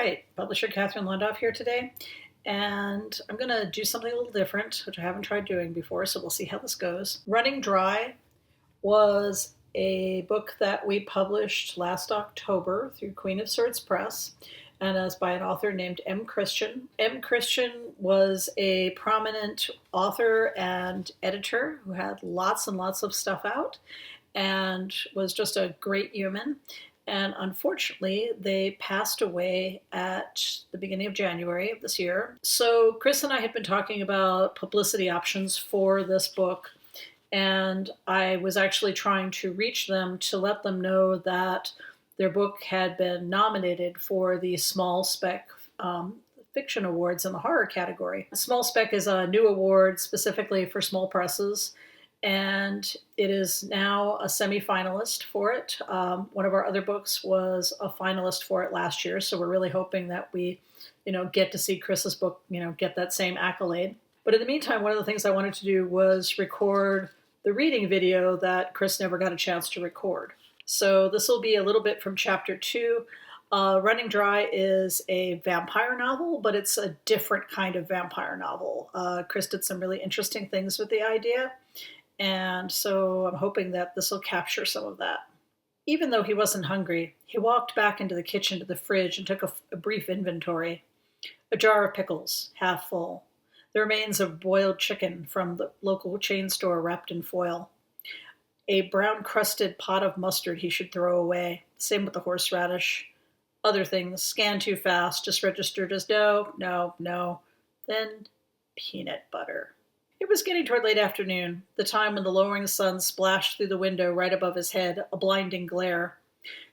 right, publisher Catherine Lundoff here today, and I'm going to do something a little different, which I haven't tried doing before, so we'll see how this goes. Running Dry was a book that we published last October through Queen of Swords Press, and is by an author named M.Christian. M.Christian was a prominent author and editor who had lots and lots of stuff out and was just a great human. And unfortunately, they passed away at the beginning of January of this year. So Chris and I had been talking about publicity options for this book, and I was actually trying to reach them to let them know that their book had been nominated for the Small Spec Fiction Awards in the horror category. Small Spec is a new award specifically for small presses, and it is now a semi-finalist for it. One of our other books was a finalist for it last year, so we're really hoping that we, get to see Chris's book, get that same accolade. But in the meantime, one of the things I wanted to do was record the reading video that Chris never got a chance to record. So this will be a little bit from chapter 2. Running Dry is a vampire novel, but it's a different kind of vampire novel. Chris did some really interesting things with the idea, and so I'm hoping that this will capture some of that. Even though he wasn't hungry, he walked back into the kitchen to the fridge and took a brief inventory. A jar of pickles, half full. The remains of boiled chicken from the local chain store wrapped in foil. A brown-crusted pot of mustard he should throw away. Same with the horseradish. Other things, scanned too fast, just registered as no. Then peanut butter. It was getting toward late afternoon, the time when the lowering sun splashed through the window right above his head, a blinding glare.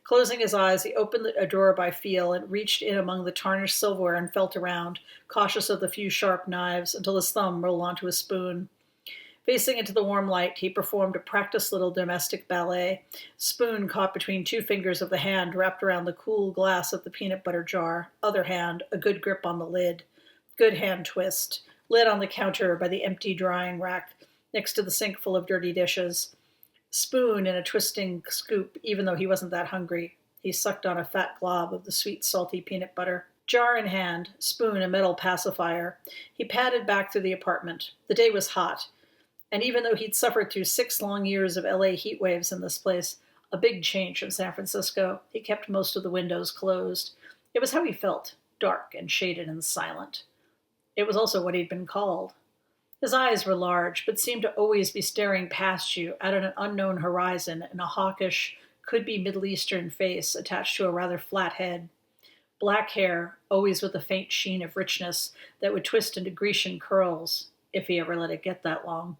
Closing his eyes, he opened a drawer by feel and reached in among the tarnished silverware and felt around, cautious of the few sharp knives, until his thumb rolled onto a spoon. Facing into the warm light, he performed a practiced little domestic ballet, spoon caught between two fingers of the hand wrapped around the cool glass of the peanut butter jar, other hand, a good grip on the lid. Good hand twist. Lid on the counter by the empty drying rack, next to the sink full of dirty dishes. Spoon in a twisting scoop, even though he wasn't that hungry. He sucked on a fat glob of the sweet, salty peanut butter. Jar in hand, spoon a metal pacifier, he padded back through the apartment. The day was hot, and even though he'd suffered through 6 long years of LA heat waves in this place, a big change from San Francisco, he kept most of the windows closed. It was how he felt, dark and shaded and silent. It was also what he'd been called. His eyes were large, but seemed to always be staring past you at an unknown horizon in a hawkish, could-be Middle Eastern face attached to a rather flat head. Black hair, always with a faint sheen of richness that would twist into Grecian curls, if he ever let it get that long.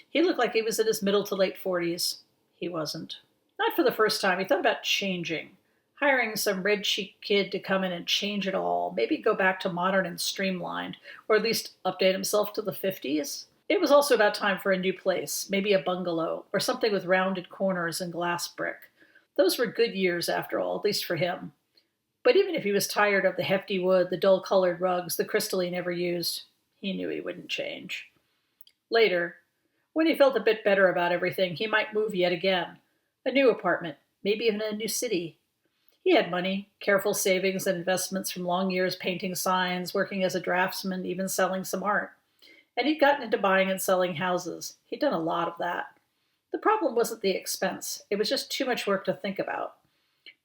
He looked like he was in his middle to late 40s. He wasn't. Not for the first time. He thought about changing. Hiring some red-cheeked kid to come in and change it all, maybe go back to modern and streamlined, or at least update himself to the 50s. It was also about time for a new place, maybe a bungalow, or something with rounded corners and glass brick. Those were good years, after all, at least for him. But even if he was tired of the hefty wood, the dull-colored rugs, the crystal he never used, he knew he wouldn't change. Later, when he felt a bit better about everything, he might move yet again. A new apartment, maybe even a new city. He had money, careful savings and investments from long years painting signs, working as a draftsman, even selling some art. And he'd gotten into buying and selling houses. He'd done a lot of that. The problem wasn't the expense. It was just too much work to think about.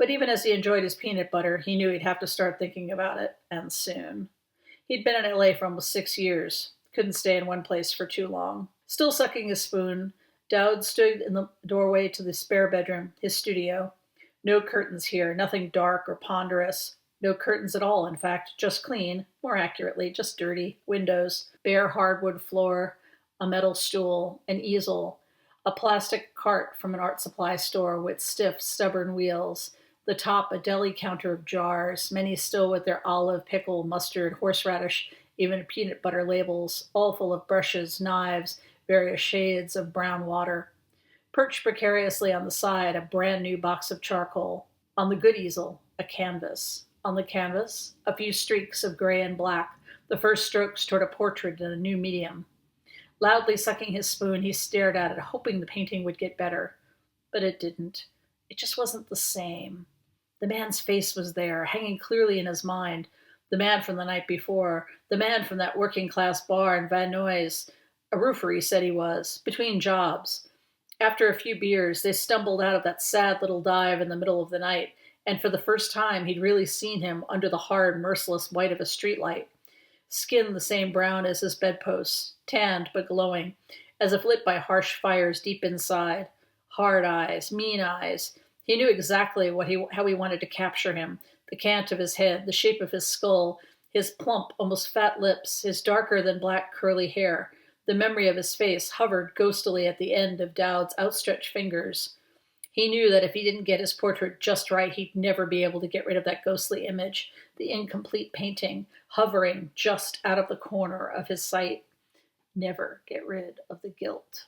But even as he enjoyed his peanut butter, he knew he'd have to start thinking about it, and soon. He'd been in LA for almost 6 years. Couldn't stay in one place for too long. Still sucking his spoon, Doud stood in the doorway to the spare bedroom, his studio. No curtains here, nothing dark or ponderous. No curtains at all, in fact, just clean, more accurately, just dirty. Windows, bare hardwood floor, a metal stool, an easel, a plastic cart from an art supply store with stiff, stubborn wheels. The top, a deli counter of jars, many still with their olive, pickle, mustard, horseradish, even peanut butter labels, all full of brushes, knives, various shades of brown water. Perched precariously on the side, a brand new box of charcoal. On the good easel, a canvas. On the canvas, a few streaks of gray and black, the first strokes toward a portrait in a new medium. Loudly sucking his spoon, he stared at it, hoping the painting would get better. But it didn't. It just wasn't the same. The man's face was there, hanging clearly in his mind. The man from the night before, the man from that working class bar in Van Nuys. A roofer, he said he was, between jobs. After a few beers, they stumbled out of that sad little dive in the middle of the night, and for the first time he'd really seen him under the hard, merciless white of a streetlight. Skin the same brown as his bedposts, tanned but glowing, as if lit by harsh fires deep inside. Hard eyes, mean eyes. He knew exactly how he wanted to capture him: the cant of his head, the shape of his skull, his plump, almost fat lips, his darker than black curly hair. The memory of his face hovered ghostily at the end of Doud's outstretched fingers. He knew that if he didn't get his portrait just right, he'd never be able to get rid of that ghostly image, the incomplete painting, hovering just out of the corner of his sight. Never get rid of the guilt.